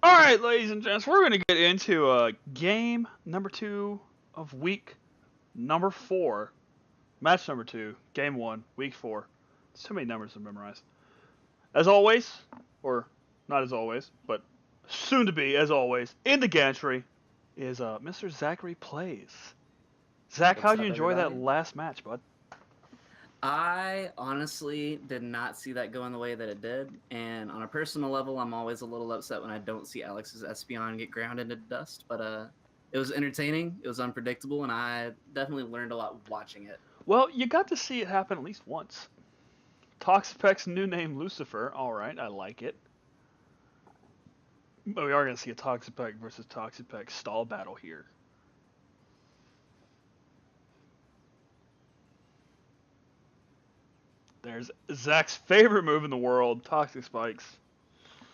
Alright, ladies and gents, we're going to get into game number 2 of week number 4. Match number 2, game 1, week 4. It's too many numbers to memorize. As always, or not as always, but soon to be, as always, in the gantry is Mr. Zachary Plays. Zach, What's how'd you up, enjoy that everybody? last match, bud? I honestly did not see that going the way that it did, and on a personal level, I'm always a little upset when I don't see Alex's Espeon get ground into dust, but it was entertaining, it was unpredictable, and I definitely learned a lot watching it. Well, you got to see it happen at least once. Toxapec's new name, Lucifer. Alright, I like it. But we are going to see a Toxapec versus Toxapec stall battle here. There's Zach's favorite move in the world, Toxic Spikes.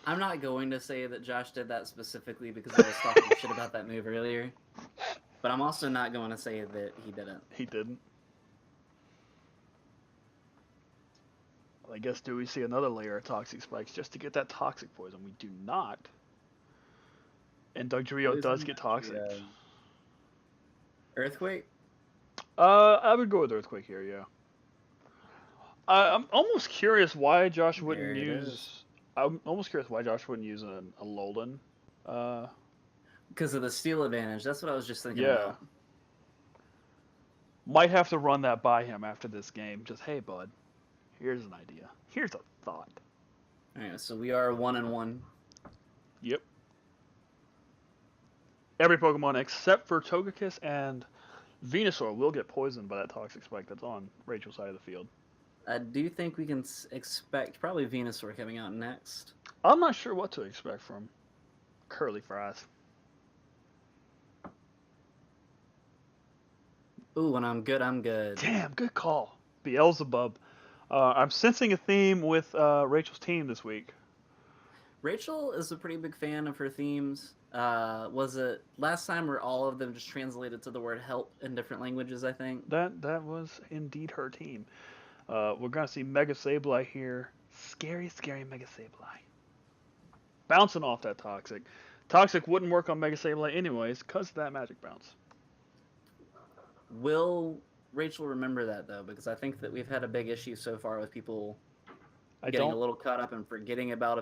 I'm not going to say that Josh did that specifically because I was talking shit about that move earlier, but I'm also not going to say that he didn't. He didn't. Well, I guess do we see another layer of Toxic Spikes just to get that Toxic Poison? We do not. And Dugtrio does get Toxic. Earthquake? I would go with Earthquake here, yeah. I'm almost curious why Josh wouldn't use... I'm almost curious why Josh wouldn't use a Alolan. Because of the steal advantage. That's what I was just thinking Yeah. about. Might have to run that by him after this game. Just, hey, bud, here's an idea. Here's a thought. Alright, so we are 1-1. Yep. Every Pokemon except for Togekiss and Venusaur will get poisoned by that Toxic Spike that's on Rachel's side of the field. I do think we can expect probably Venusaur coming out next. I'm not sure what to expect from CurlyFries. Ooh, when I'm good, I'm good. Damn, good call. Beelzebub. I'm sensing a theme with Rachel's team this week. Rachel is a pretty big fan of her themes. Was it last time where all of them just translated to the word help in different languages, I think? That was indeed her team. We're going to see Mega Sableye here. Scary, scary Mega Sableye. Bouncing off that Toxic. Toxic wouldn't work on Mega Sableye anyways because of that Magic Bounce. Will Rachel remember that, though? Because I think that we've had a big issue so far with people getting a little caught up and forgetting about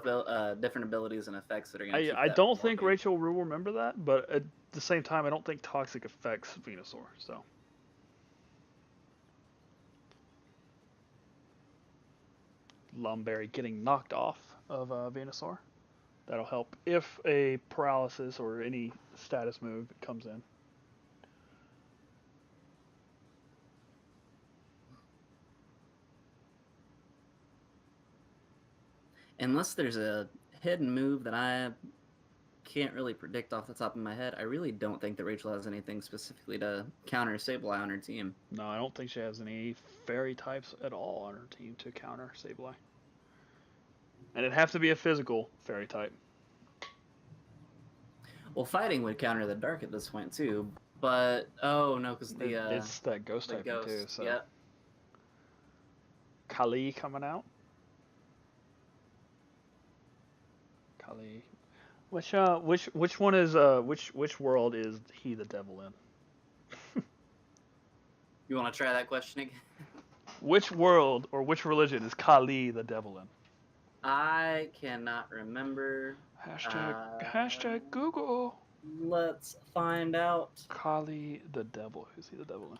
different abilities and effects that are going to I don't think Rachel will remember that, but at the same time, I don't think Toxic affects Venusaur, so... Lumberry getting knocked off of Venusaur. That'll help if a paralysis or any status move comes in. Unless there's a hidden move that I can't really predict off the top of my head, I really don't think that Rachel has anything specifically to counter Sableye on her team. No, I don't think she has any fairy types at all on her team to counter Sableye. And it'd have to be a physical fairy type. Well, fighting would counter the dark at this point too, but oh no, because it's that ghost type too. So yep. Kali coming out. Kali, which one is which world is he the devil in? You want to try that question again? Which world or which religion is Kali the devil in? I cannot remember. Hashtag Google. Let's find out. Kali the devil. Who's he the devil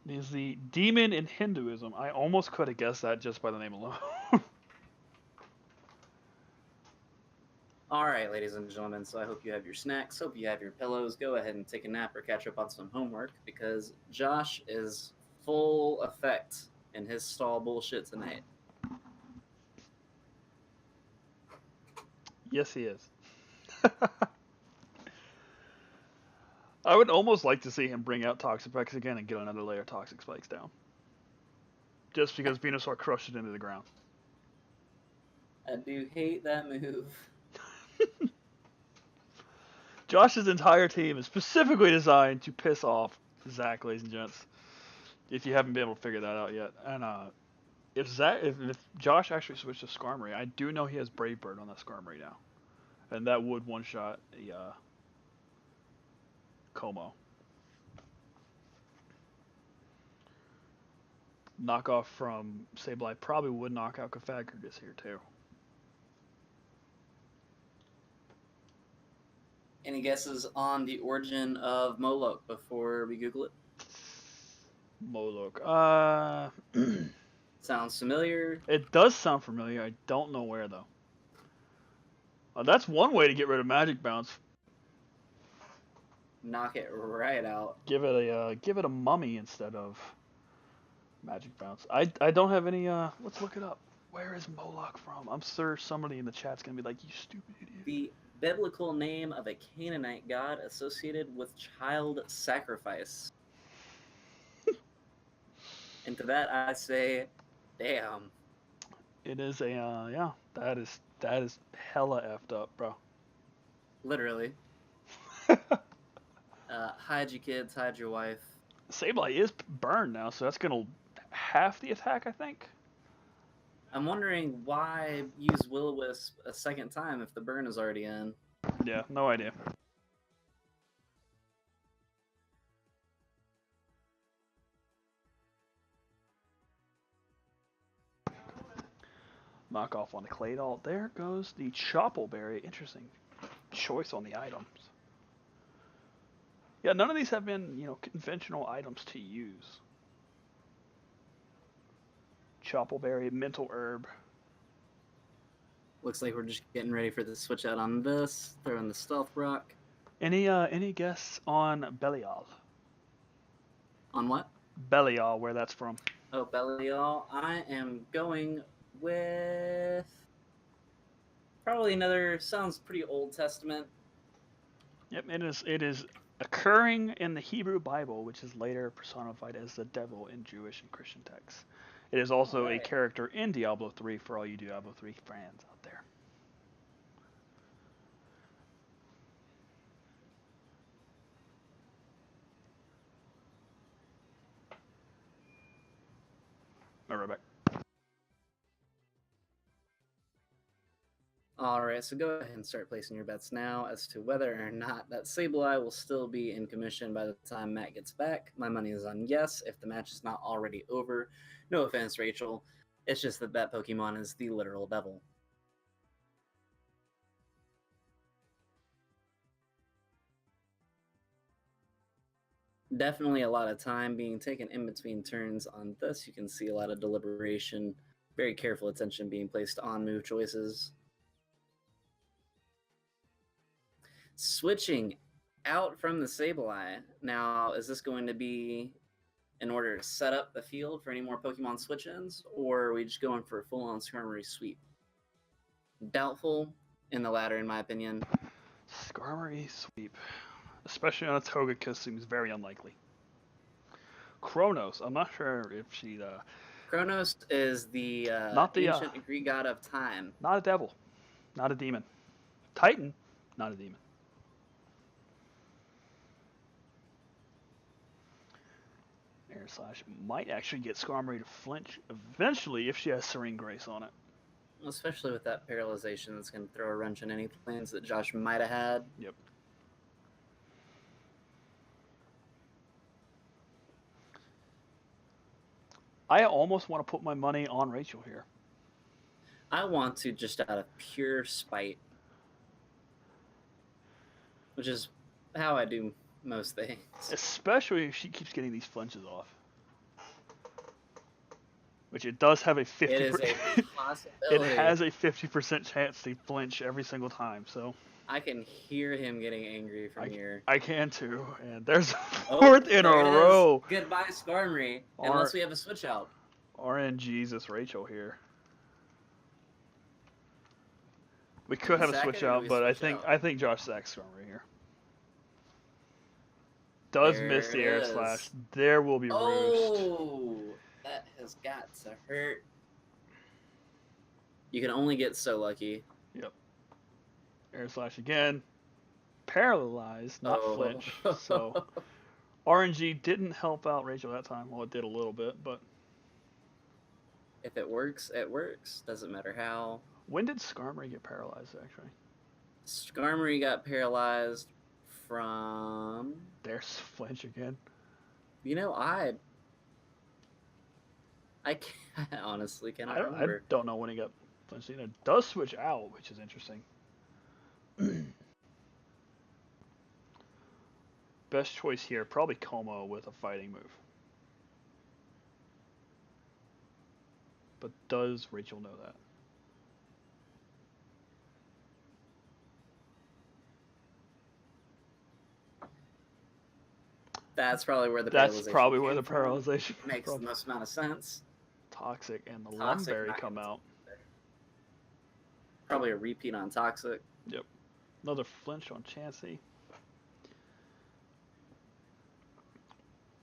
in? He's the demon in Hinduism. I almost could have guessed that just by the name alone. Alright, ladies and gentlemen, so I hope you have your snacks, hope you have your pillows, go ahead and take a nap or catch up on some homework, because Josh is full effect in his stall bullshit tonight. Yes, he is. I would almost like to see him bring out Toxapex again and get another layer of Toxic Spikes down. Just because Venusaur crushed it into the ground. I do hate that move. Josh's entire team is specifically designed to piss off Zach, ladies and gents. If you haven't been able to figure that out yet. And if Josh actually switched to Skarmory, I do know he has Brave Bird on that Skarmory now. And that would one-shot the Como. Knockoff from Sableye probably would knock out Cofagrigus here too. Any guesses on the origin of Moloch before we Google it? Moloch. Sounds familiar. It does sound familiar. I don't know where though. That's one way to get rid of Magic Bounce. Knock it right out. Give it a mummy instead of Magic Bounce. I don't have any. Let's look it up. Where is Moloch from? I'm sure somebody in the chat's gonna be like, "You stupid idiot." The biblical name of a Canaanite god associated with child sacrifice. And to that I say, damn. It is a yeah. That is hella effed up, bro. Literally. Hide your kids, hide your wife. Sableye is burned now, so that's gonna half the attack, I think. I'm wondering why use Will-O-Wisp a second time if the burn is already in. Yeah, no idea. Knock off on the Claydol. There goes the Choppleberry. Interesting choice on the items. Yeah, none of these have been, conventional items to use. Choppleberry, Mental Herb. Looks like we're just getting ready for the switch out on this. Throwing the Stealth Rock. Any guess on Belial? On what? Belial, where that's from. Oh, Belial. I am going with probably another, sounds pretty Old Testament. Yep, it is occurring in the Hebrew Bible, which is later personified as the devil in Jewish and Christian texts. It is also a character in Diablo 3 for all you Diablo 3 fans out there. All right, back. Alright, so go ahead and start placing your bets now as to whether or not that Sableye will still be in commission by the time Matt gets back. My money is on yes, if the match is not already over. No offense, Rachel. It's just that that Pokemon is the literal devil. Definitely a lot of time being taken in between turns on this. You can see a lot of deliberation, very careful attention being placed on move choices. Switching out from the Sableye. Now, is this going to be in order to set up the field for any more Pokemon switch-ins, or are we just going for a full-on Skarmory sweep? Doubtful in the latter, in my opinion. Skarmory sweep, especially on a Togekiss, seems very unlikely. Kronos, I'm not sure if she. Kronos is the not the ancient Greek god of time. Not a devil, not a demon. Titan, not a demon. Air Slash might actually get Skarmory to flinch eventually if she has Serene Grace on it. Especially with that paralyzation that's going to throw a wrench in any plans that Josh might have had. Yep. I almost want to put my money on Rachel here. I want to just out of pure spite. Which is how I do most things. Especially if she keeps getting these flinches off. Which it does have a 50%. It is a possibility. It has a 50% chance to flinch every single time, so. I can hear him getting angry from here. I can too, and there's a fourth in a row. Goodbye, Skarmory, unless we have a switch out. RNGesus Rachel here. We could have a switch out, but I think Josh sacks Skarmory here. Does miss the air slash. There will be roost. Oh, that has got to hurt. You can only get so lucky. Yep. Air slash again. Paralyzed, not flinch. So RNG didn't help out Rachel that time. Well, it did a little bit, but if it works, it works. Doesn't matter how. When did Skarmory get paralyzed, actually? Skarmory got paralyzed from. There's flinch again. You know, I can't, honestly cannot I remember. don't know when he got flinched. It does switch out, which is interesting. Best choice here, probably Como with a fighting move. But does Rachel know that? That's probably where the That's paralyzation probably where came the from. paralyzation Makes from. the most amount of sense. Toxic and the Toxic, Lumberry not come gonna out. probably a repeat on Toxic. Yep. Another flinch on Chansey.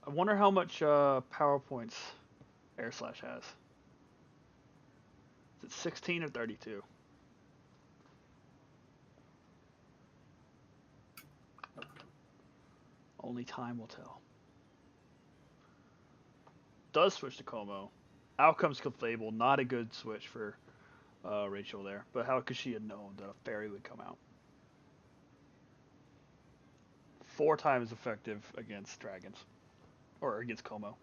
I wonder how much power points Air Slash has. Is it 16 or 32? Only time will tell. Does switch to Como. Out comes Clefable. Not a good switch for Rachel there. But how could she have known that a fairy would come out? 4 times effective against dragons. Or against Como.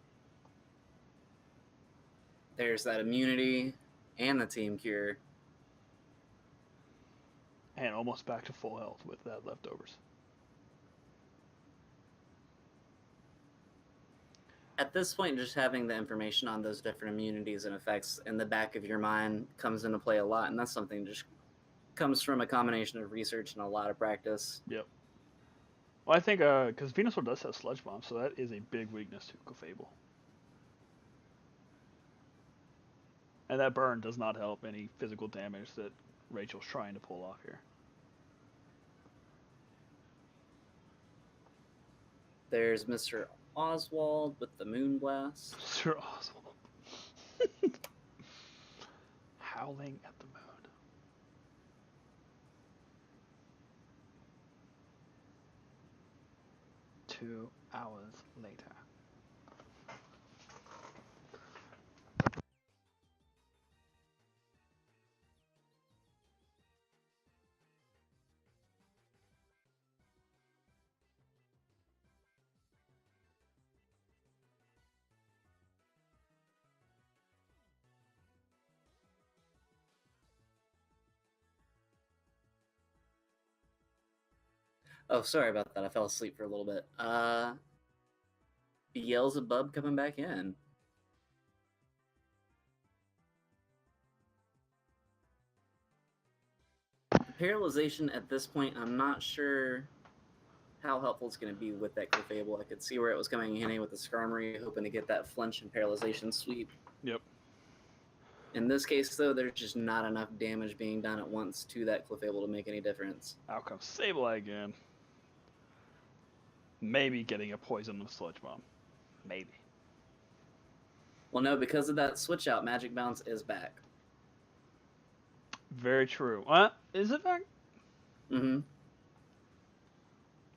There's that immunity and the team cure. And almost back to full health with that leftovers. At this point, just having the information on those different immunities and effects in the back of your mind comes into play a lot, and that's something that just comes from a combination of research and a lot of practice. Yep. Well, I think because Venusaur does have Sludge Bomb, so that is a big weakness to Clefable. And that burn does not help any physical damage that Rachel's trying to pull off here. There's Mr. Oswald with the Moonblast. Sir Oswald. Howling at the moon. 2 hours later. Oh, sorry about that. I fell asleep for a little bit. Beelzebub coming back in. The paralyzation at this point, I'm not sure how helpful it's going to be with that Clefable. I could see where it was coming in handy with the Skarmory, hoping to get that flinch and paralyzation sweep. Yep. In this case, though, there's just not enough damage being done at once to that Clefable to make any difference. Out comes Sableye again. Maybe getting a poison with Sludge Bomb. Maybe. Well, no, because of that switch out, Magic Bounce is back. Very true. Is it back? Mm-hmm.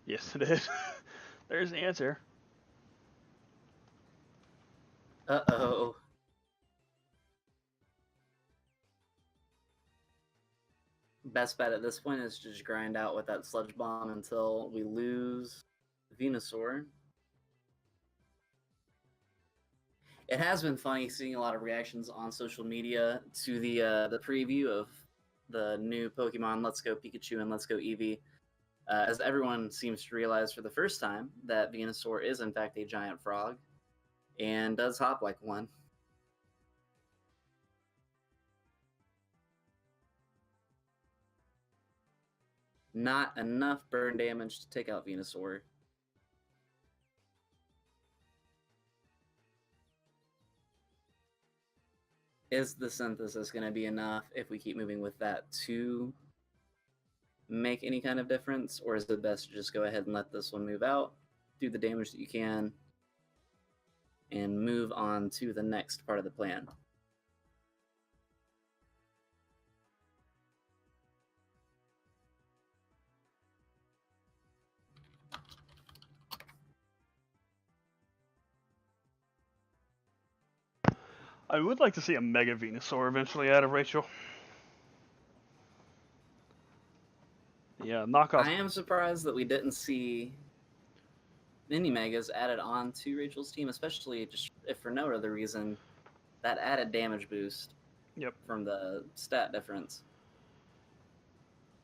Yes, it is. There's the answer. Uh-oh. Best bet at this point is to just grind out with that Sludge Bomb until we lose Venusaur. It has been funny seeing a lot of reactions on social media to the preview of the new Pokemon Let's Go Pikachu and Let's Go Eevee, as everyone seems to realize for the first time that Venusaur is in fact a giant frog and does hop like one. Not enough burn damage to take out Venusaur. Is the synthesis going to be enough if we keep moving with that to make any kind of difference? Or is it best to just go ahead and let this one move out, do the damage that you can, and move on to the next part of the plan? I would like to see a Mega Venusaur eventually out of Rachel. Yeah, knockoff. I am surprised that we didn't see mini megas added on to Rachel's team, especially just if for no other reason, that added damage boost. Yep. From the stat difference.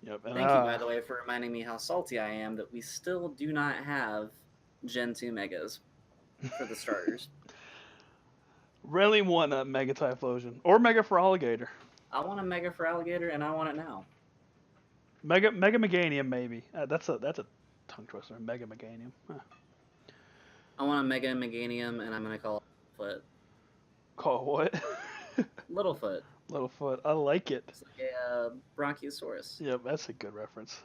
Yep. And, Thank you, by the way, for reminding me how salty I am that we still do not have Gen 2 megas for the starters. Really want a Mega Typhlosion or Mega for Alligator. I want a Mega for Alligator, and I want it now. Mega Meganium maybe. That's a tongue twister. Mega Meganium. Huh. I want a Mega Meganium, and I'm gonna call it Foot. Call what? Littlefoot. Littlefoot. I like it. It's like a Bronchiosaurus. Yep, that's a good reference.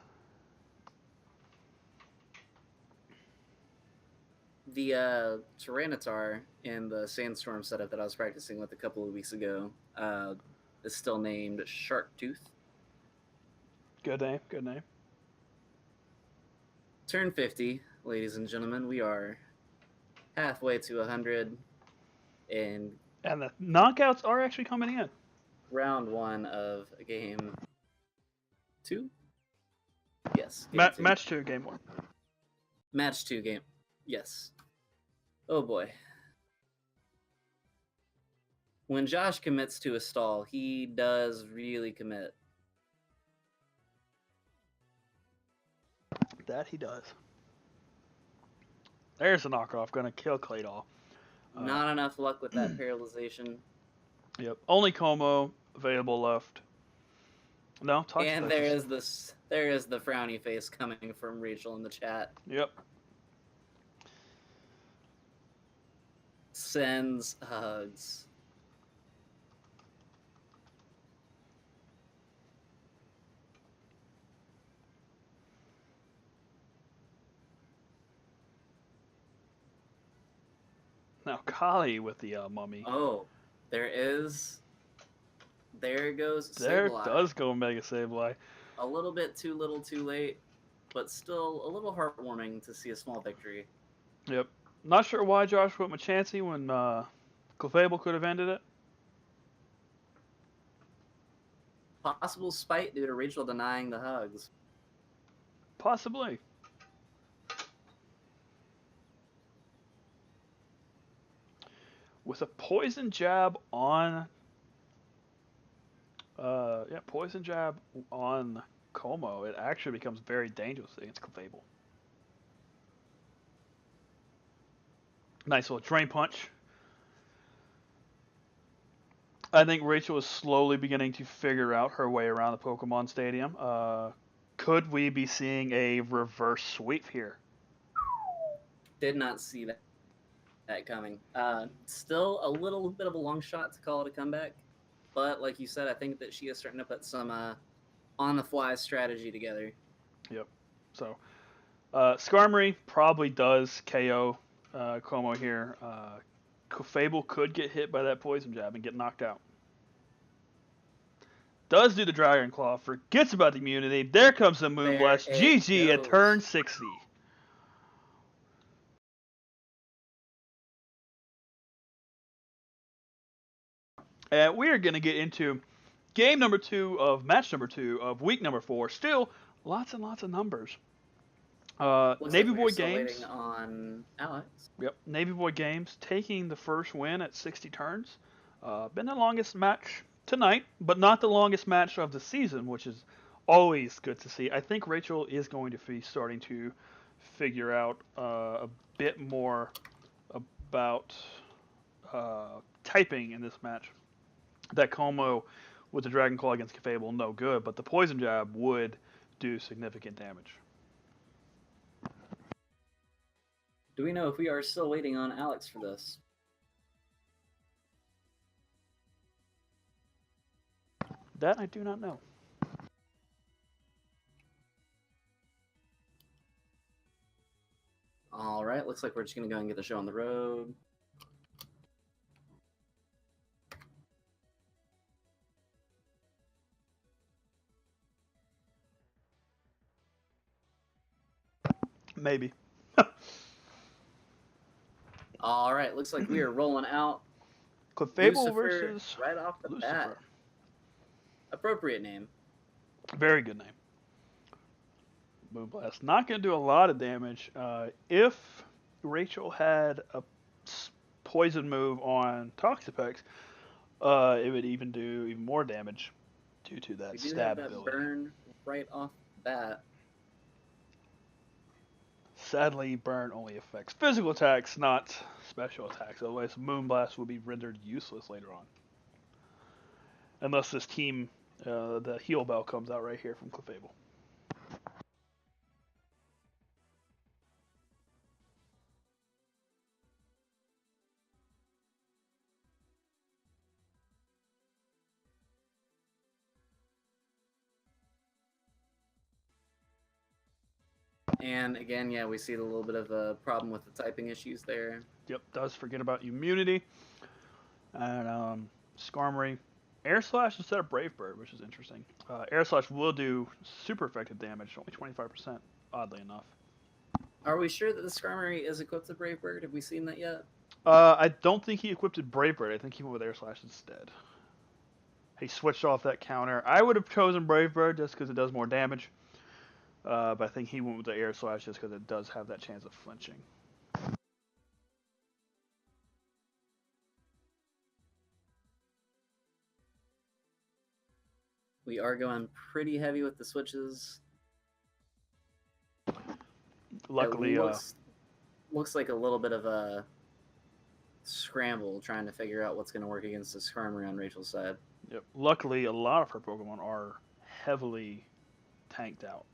The Tyranitar in the Sandstorm setup that I was practicing with a couple of weeks ago is still named Sharktooth. Good name. Good name. Turn 50, ladies and gentlemen. We are halfway to 100, and the knockouts are actually coming in. Round 1 of game 2. Yes. Match 2, game 1. Match 2, game. Yes. Oh boy. When Josh commits to a stall, he does really commit. That he does. There's a knockoff. Gonna kill Claydol. Not enough luck with that paralyzation. Yep. Only Como available left. No, touch. And there is the frowny face coming from Rachel in the chat. Yep. Sends hugs. Now Kali with the mummy. Oh, there goes Sableye. There does go Mega Sableye. A little bit too little too late, but still a little heartwarming to see a small victory. Yep. Not sure why Josh went Machancy when Clefable could have ended it. Possible spite due to Rachel denying the hugs. Possibly. With a poison jab on poison jab on Como, it actually becomes very dangerous against Clefable. Nice little drain punch. I think Rachel is slowly beginning to figure out her way around the Pokemon Stadium. Could we be seeing a reverse sweep here? Did not see that coming. Still a little bit of a long shot to call it a comeback. But like you said, I think that she is starting to put some on-the-fly strategy together. Yep. So, Skarmory probably does KO Como here. Clefable could get hit by that poison jab and get knocked out. Does do the Dragon Claw, forgets about the immunity. There comes the Moonblast. GG at turn 60. And we are going to get into game number 2 of match number 2 of week number 4. Still, lots and lots of numbers. NavyboyGamez. Waiting on Alex. Yep, NavyboyGamez taking the first win at 60 turns. Been the longest match tonight, but not the longest match of the season, which is always good to see. I think Rachel is going to be starting to figure out a bit more about typing in this match. That Como with the Dragon Claw against Clefable, no good, but the Poison Jab would do significant damage. Do we know if we are still waiting on Alex for this? That I do not know. All right, looks like we're just going to go and get the show on the road. Maybe. All right, looks like we are rolling out. Clefable versus right off the bat. Appropriate name. Very good name. Moonblast. Not going to do a lot of damage. If Rachel had a poison move on Toxapex, it would even do even more damage due to that We do have stab that ability. burn right off the bat. Sadly, burn only affects physical attacks, not special attacks. Otherwise, Moonblast will be rendered useless later on. Unless this team, the heal bell comes out right here from Clefable. And again, yeah, we see a little bit of a problem with the typing issues there. Yep, does forget about immunity. And Skarmory. Air Slash instead of Brave Bird, which is interesting. Air Slash will do super effective damage, only 25%, oddly enough. Are we sure that the Skarmory is equipped with Brave Bird? Have we seen that yet? I don't think he equipped Brave Bird. I think he went with Air Slash instead. He switched off that counter. I would have chosen Brave Bird just because it does more damage. But I think he went with the Air Slash just because it does have that chance of flinching. We are going pretty heavy with the switches. Luckily, looks like a little bit of a scramble trying to figure out what's going to work against the Skarmory on Rachel's side. yep. Luckily, a lot of her Pokemon are heavily tanked out.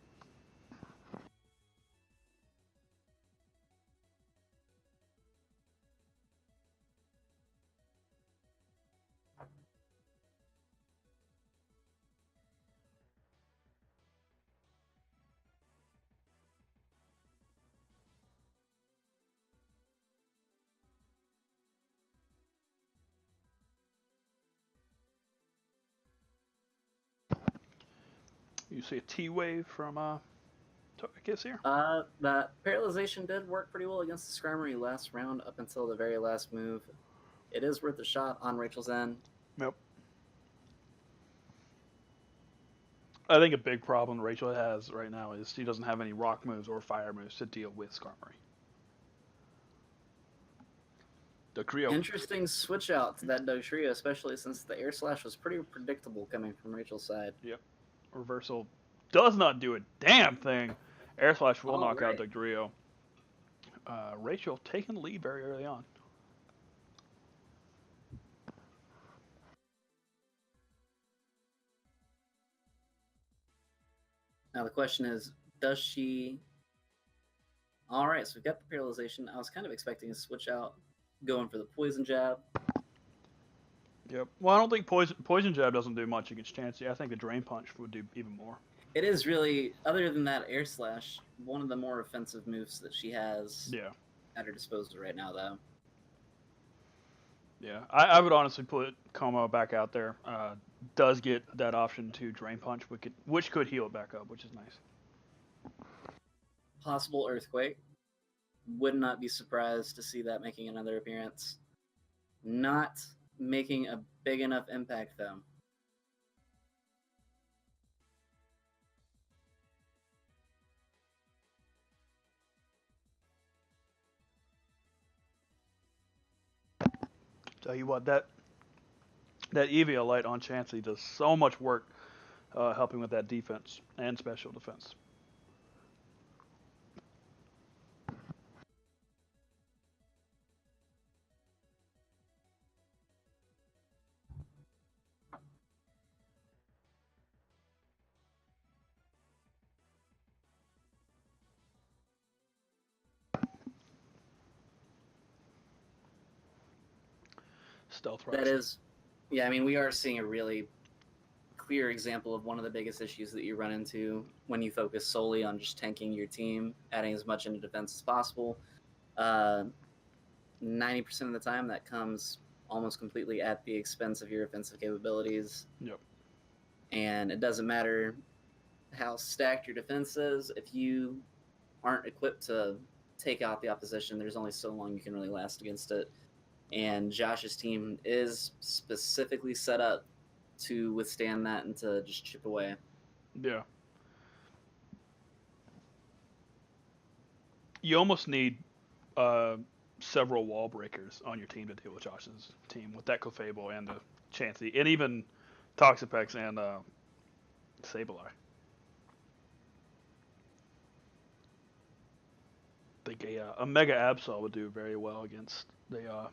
You see a T-Wave from Togekiss here? That Paralyzation did work pretty well against the Skarmory last round up until the very last move. It is worth a shot on Rachel's end. Yep. I think a big problem Rachel has right now is she doesn't have any rock moves or fire moves to deal with Skarmory. Dugtrio. Interesting switch out to that Dugtrio, especially since the Air Slash was pretty predictable coming from Rachel's side. Yep. Reversal does not do a damn thing. Air Slash will knock out Dugtrio. Rachel taking the lead very early on. Now the question is, does she... Alright, so we've got the Paralyzation. I was kind of expecting a switch out, going for the Poison Jab. Yep. Well, I don't think Poison Jab doesn't do much against Chansey. I think the Drain Punch would do even more. It is really, other than that Air Slash, one of the more offensive moves that she has at her disposal right now, though. Yeah, I would honestly put Como back out there. Does get that option to Drain Punch, which could heal it back up, which is nice. Possible Earthquake. Would not be surprised to see that making another appearance. Not making a big enough impact, though. Tell you what, that Eevee Light on Chansey does so much work helping with that defense and special defense. Stealth Rush. That is, yeah, I mean, we are seeing a really clear example of one of the biggest issues that you run into when you focus solely on just tanking your team, adding as much into defense as possible. 90% of the time, that comes almost completely at the expense of your offensive capabilities. Yep. And it doesn't matter how stacked your defense is. If you aren't equipped to take out the opposition, there's only so long you can really last against it. And Josh's team is specifically set up to withstand that and to just chip away. Yeah. you almost need several wall breakers on your team to deal with Josh's team with that Clefable and the Chansey, and even Toxapex and Sableye. I think a Mega Absol would do very well against the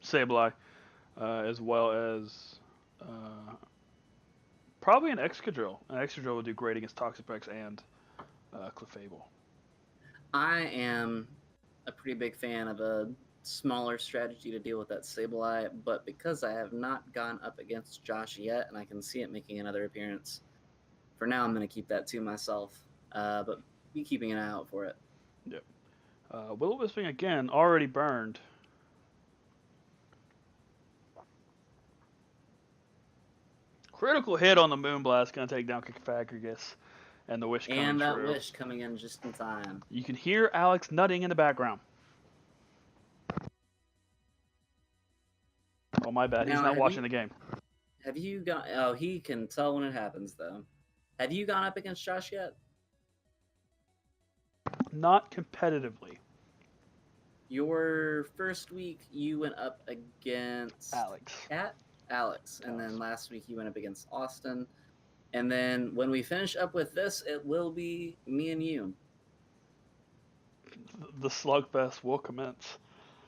Sableye, as well as probably an Excadrill. An Excadrill would do great against Toxapex and Clefable. I am a pretty big fan of a smaller strategy to deal with that Sableye, but because I have not gone up against Josh yet, and I can see it making another appearance, for now I'm going to keep that to myself, but be keeping an eye out for it. Yep. Will-O-Wisping again, already burned. Critical hit on the Moonblast, going to take down Kikfagrigus. And the wish coming and that true. wish coming in just in time. You can hear Alex nutting in the background. Oh, my bad. He's not watching the game. Have you gone... Oh, he can tell when it happens, though. Have you gone up against Josh yet? Not competitively. Your first week, you went up against... Alex. And then last week, you went up against Austin. And then when we finish up with this, it will be me and you. The slugfest will commence.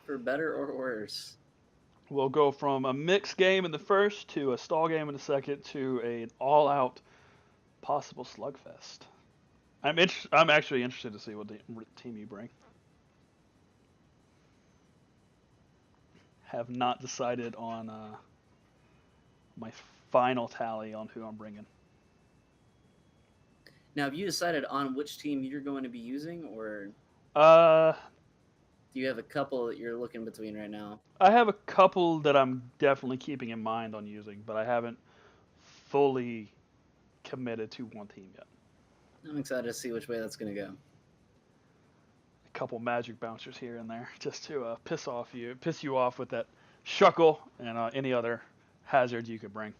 For better or worse. We'll go from a mixed game in the first to a stall game in the second to an all-out possible slugfest. I'm actually interested to see what team you bring. Have not decided on my final tally on who I'm bringing. Now, have you decided on which team you're going to be using, or do you have a couple that you're looking between right now? I have a couple that I'm definitely keeping in mind on using, but I haven't fully committed to one team yet. I'm excited to see which way that's going to go. A couple magic bouncers here and there, just to piss you off with that Shuckle and any other hazard you could bring.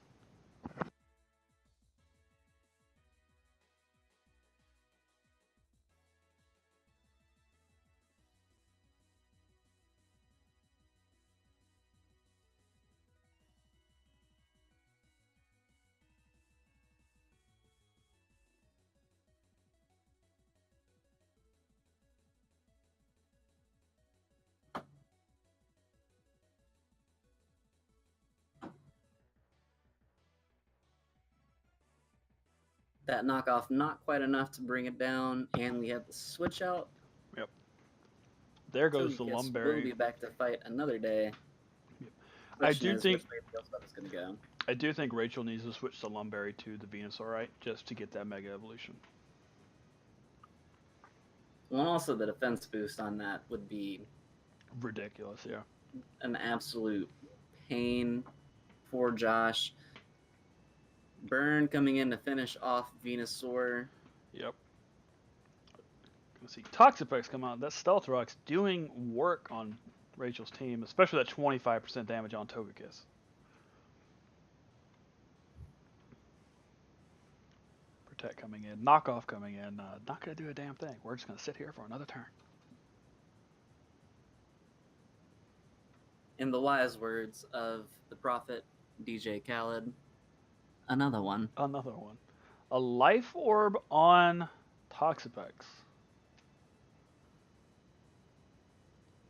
That knockoff not quite enough to bring it down, and we have the switch out. Yep. There goes the Lumberry. We'll be back to fight another day. Yep. I do think go. I do think Rachel needs to switch the Lumberry to the Venusaur, right, just to get that Mega Evolution. Well, also the defense boost on that would be ridiculous, yeah. An absolute pain for Josh. Burn coming in to finish off Venusaur. Yep. Let's see. Toxapex come out. That Stealth Rock's doing work on Rachel's team, especially that 25% damage on Togekiss. Protect coming in. Knockoff coming in. Not going to do a damn thing. We're just going to sit here for another turn. In the wise words of the prophet, DJ Khaled, another one. Another one. A Life Orb on Toxapex.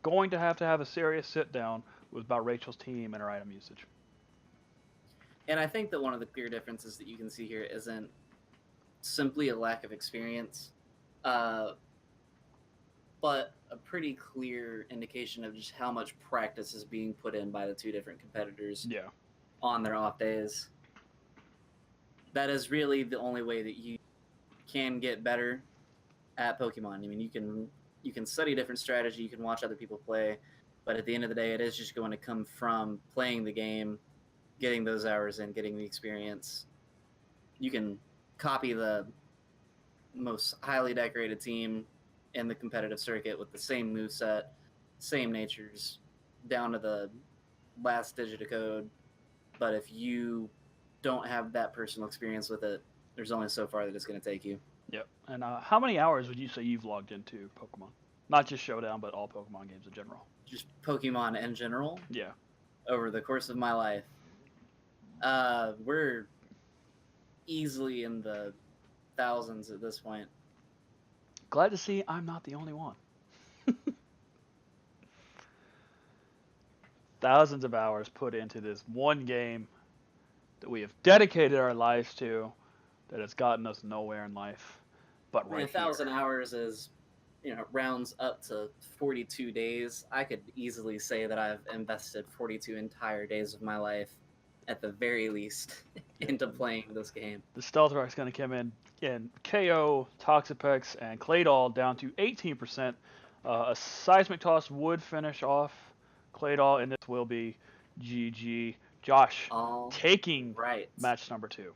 Going to have a serious sit down with about Rachel's team and her item usage. And I think that one of the clear differences that you can see here isn't simply a lack of experience, but a pretty clear indication of just how much practice is being put in by the two different competitors on their off days. That is really the only way that you can get better at Pokemon. I mean, you can study different strategy, you can watch other people play, but at the end of the day, it is just going to come from playing the game, getting those hours in, getting the experience. You can copy the most highly decorated team in the competitive circuit with the same moveset, same natures, down to the last digit of code. But if you don't have that personal experience with it, there's only so far that it's going to take you. Yep. And how many hours would you say you've logged into Pokemon? Not just Showdown, but all Pokemon games in general. Just Pokemon in general. Yeah. Over the course of my life, we're easily in the thousands at this point. Glad to see I'm not the only one. Thousands of hours put into this one game that we have dedicated our lives to, that has gotten us nowhere in life, but right 1,000 here. hours is, rounds up to 42 days. I could easily say that I've invested 42 entire days of my life, at the very least, into playing this game. The Stealth Rock's going to come in KO, Toxapex, and Claydol down to 18%. A Seismic Toss would finish off Claydol, and this will be GG. Josh, All taking right. match number 2.